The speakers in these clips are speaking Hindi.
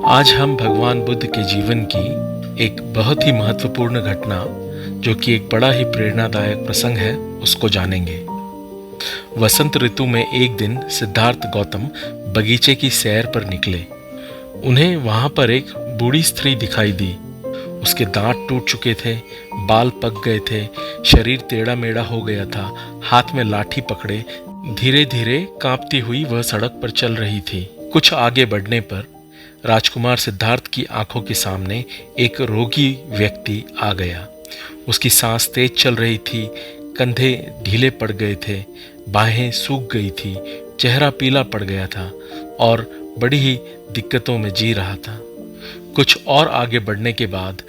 आज हम भगवान बुद्ध के जीवन की एक बहुत ही महत्वपूर्ण घटना, जो कि एक बड़ा ही प्रेरणादायक प्रसंग है, उसको जानेंगे। वसंत ऋतु में एक दिन सिद्धार्थ गौतम बगीचे की सैर पर निकले। उन्हें वहां पर एक बूढ़ी स्त्री दिखाई दी। उसके दांत टूट चुके थे, बाल पक गए थे, शरीर टेढ़ा मेढ़ा हो गया था। हाथ में लाठी पकड़े धीरे धीरे कांपती हुई वह सड़क पर चल रही थी। कुछ आगे बढ़ने पर राजकुमार सिद्धार्थ की आंखों के सामने एक रोगी व्यक्ति आ गया। उसकी सांस तेज चल रही थी, कंधे ढीले पड़ गए थे, बाहें सूख गई थी, चेहरा पीला पड़ गया था और बड़ी ही दिक्कतों में जी रहा था। कुछ और आगे बढ़ने के बाद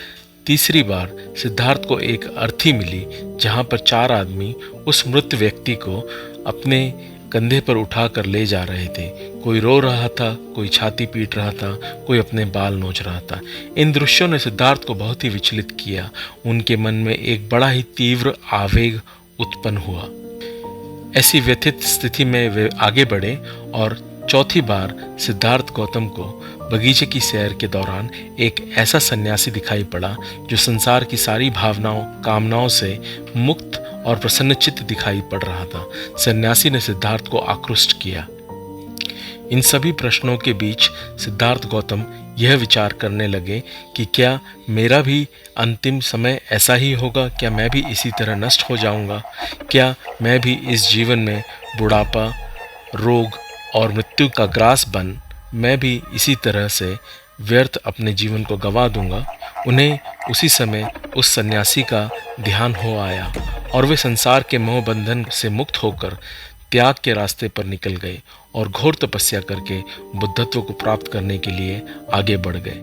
तीसरी बार सिद्धार्थ को एक अर्थी मिली, जहां पर 4 आदमी उस मृत व्यक्ति को अपने कंधे पर उठाकर ले जा रहे थे। कोई रो रहा था, कोई छाती पीट रहा था, कोई अपने बाल नोच रहा था। इन दृश्यों ने सिद्धार्थ को बहुत ही विचलित किया। उनके मन में एक बड़ा ही तीव्र आवेग उत्पन्न हुआ। ऐसी व्यथित स्थिति में वे आगे बढ़े और चौथी बार सिद्धार्थ गौतम को बगीचे की सैर के दौरान एक ऐसा सन्यासी दिखाई पड़ा जो संसार की सारी भावनाओं कामनाओं से मुक्त और प्रसन्नचित्त दिखाई पड़ रहा था। सन्यासी ने सिद्धार्थ को आकृष्ट किया। इन सभी प्रश्नों के बीच सिद्धार्थ गौतम यह विचार करने लगे कि क्या मेरा भी अंतिम समय ऐसा ही होगा? क्या मैं भी इसी तरह नष्ट हो जाऊंगा? क्या मैं भी इस जीवन में बुढ़ापा, रोग और मृत्यु का ग्रास बन मैं भी इसी तरह से व्यर्थ अपने जीवन को गंवा दूंगा? उन्हें उसी समय उस सन्यासी का ध्यान हो आया और वे संसार के मोह बंधन से मुक्त होकर त्याग के रास्ते पर निकल गए और घोर तपस्या करके बुद्धत्व को प्राप्त करने के लिए आगे बढ़ गए।